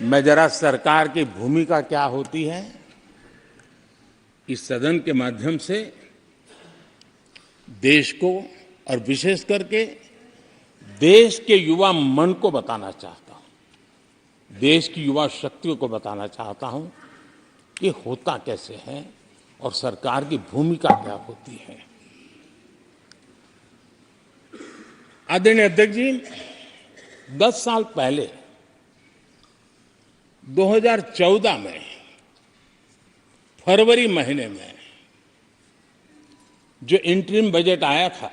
मैं जरा सरकार की भूमिका क्या होती है इस सदन के माध्यम से देश को और विशेष करके देश के युवा मन को बताना चाहता हूं, देश की युवा शक्तियों को बताना चाहता हूं कि होता कैसे है और सरकार की भूमिका क्या होती है। आदरणीय अध्यक्ष जी, 10 साल पहले 2014 में फरवरी महीने में जो इंटरिम बजट आया था,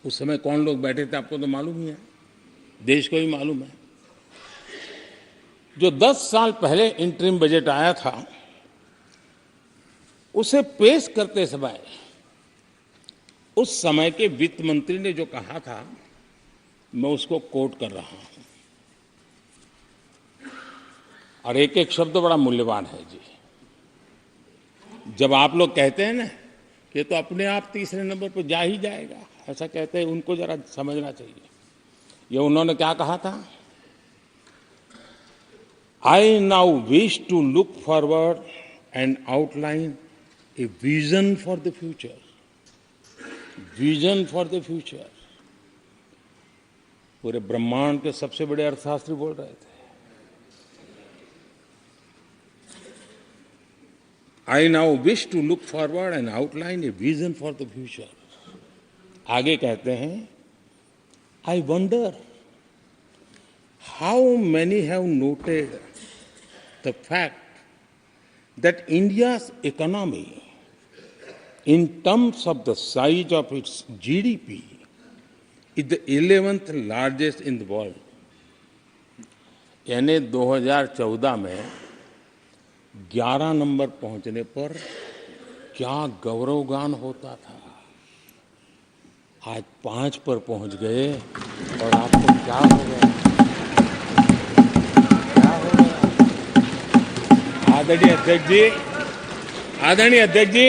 उस समय कौन लोग बैठे थे आपको तो मालूम ही है, देश को भी मालूम है। जो 10 साल पहले इंटरिम बजट आया था, उसे पेश करते समय उस समय के वित्त मंत्री ने जो कहा था, मैं उसको कोट कर रहा हूं और एक एक शब्द बड़ा मूल्यवान है जी। जब आप लोग कहते हैं ना कि तो अपने आप तीसरे नंबर पर जा ही जाएगा, ऐसा कहते हैं, उनको जरा समझना चाहिए। ये उन्होंने क्या कहा था? I now wish to look forward and outline a vision for the future. Vision for the future. पूरे ब्रह्मांड के सबसे बड़े अर्थशास्त्री बोल रहे थे। I now wish to look forward and outline a vision for the future. आगे कहते हैं, I wonder how many have noted the fact that India's economy, in terms of the size of its GDP, is the 11th largest in the world. यानी 2014 में 11 number पहुंचने पर क्या गौरवगान होता था। आज 5 पर पहुंच गए और आपको क्या हो गया? क्या हो गया? आदरणीय अध्यक्ष जी, आदरणीय अध्यक्ष जी,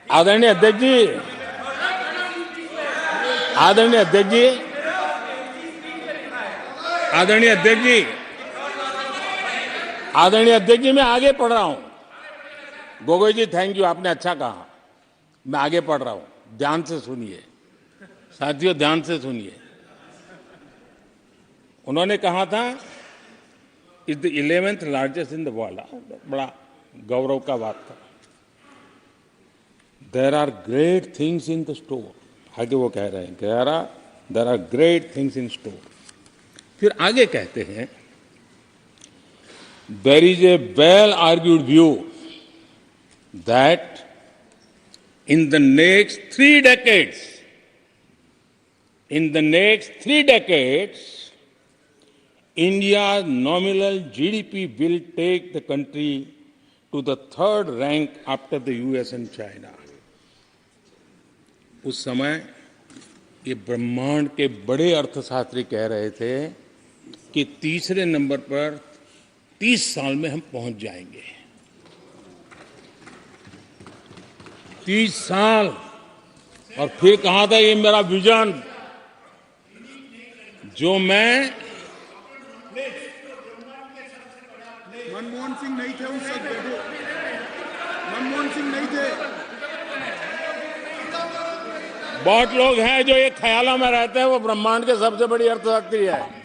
आदरणीय अध्यक्ष जी, आदरणीय अध्यक्ष जी, आदरणीय अध्यक्ष जी, आदरणीय अध्यक्ष जी, मैं आगे पढ़ रहा हूं। गोगोई जी, थैंक यू, आपने अच्छा कहा। मैं आगे पढ़ रहा हूं, ध्यान से सुनिए साथियों, ध्यान से सुनिए। उन्होंने कहा था is the 11th largest in the world. बड़ा गौरव का बात था। There are great things in the store. आगे वो कह रहे हैं, there are great things in store. फिर आगे कहते हैं, there is a well argued view that in the next 3 decades, India's nominal GDP will take the country to the 3rd rank after the US and China. उस समय ये ब्रह्मांड के बड़े अर्थशास्त्री कह रहे थे कि तीसरे नंबर पर 30 साल में हम पहुंच जाएंगे। 30 साल। और फिर कहा था, ये मेरा विजन जो मैं मनमोहन सिंह नहीं थे उस वक्त, मनमोहन सिंह नहीं थे। बहुत लोग हैं जो ये ख्यालों में रहते हैं वो ब्रह्मांड के सबसे बड़ी अर्थशास्त्री है।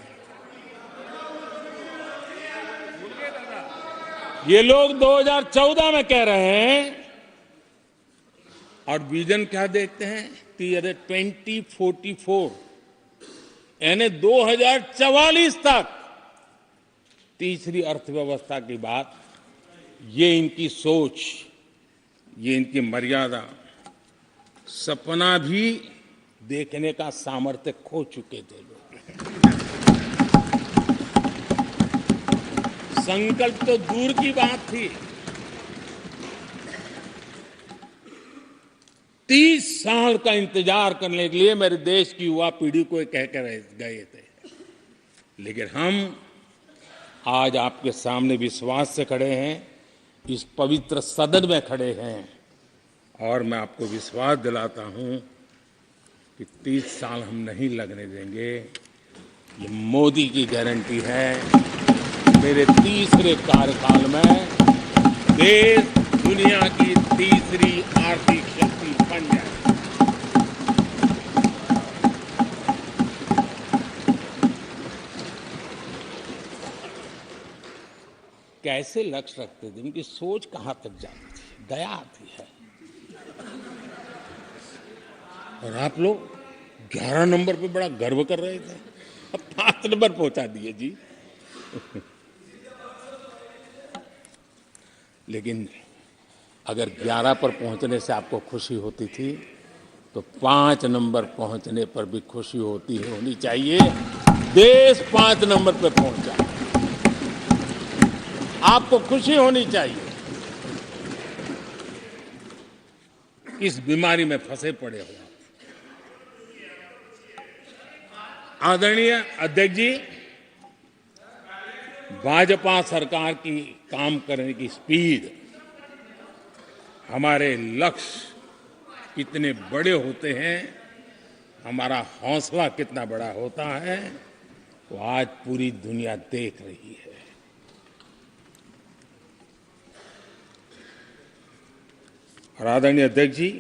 ये लोग 2014 में कह रहे हैं और विजन क्या देखते हैं? 2044 यानी 2044 तक तीसरी अर्थव्यवस्था की बात। ये इनकी सोच, ये इनकी मर्यादा। सपना भी देखने का सामर्थ्य खो चुके थे लोग। संकल्प तो दूर की बात थी। 30 साल का इंतजार करने के लिए मेरे देश की युवा पीढ़ी को कह कर गए थे, लेकिन हम आज आपके सामने विश्वास से खड़े हैं, इस पवित्र सदन में खड़े हैं और मैं आपको विश्वास दिलाता हूं कि 30 साल हम नहीं लगने देंगे। ये मोदी की गारंटी है। मेरे तीसरे कार्यकाल में देश दुनिया की तीसरी आर्थिक शक्ति बन जाए। कैसे लक्ष्य रखते थे, उनकी सोच कहां तक जाती थी, दया आती है। और आप लोग 11 नंबर पे बड़ा गर्व कर रहे थे, अब 5 नंबर पहुंचा दिए जी। लेकिन अगर 11 पर पहुंचने से आपको खुशी होती थी तो 5 नंबर पहुंचने पर भी खुशी होनी चाहिए। देश 5 नंबर पर पहुंचा, आपको खुशी होनी चाहिए। इस बीमारी में फंसे पड़े हो। आदरणीय अध्यक्ष जी, भाजपा सरकार की काम करने की स्पीड, हमारे लक्ष्य कितने बड़े होते हैं, हमारा हौसला कितना बड़ा होता है, वो आज पूरी दुनिया देख रही है। और आदरणीय अध्यक्ष जी,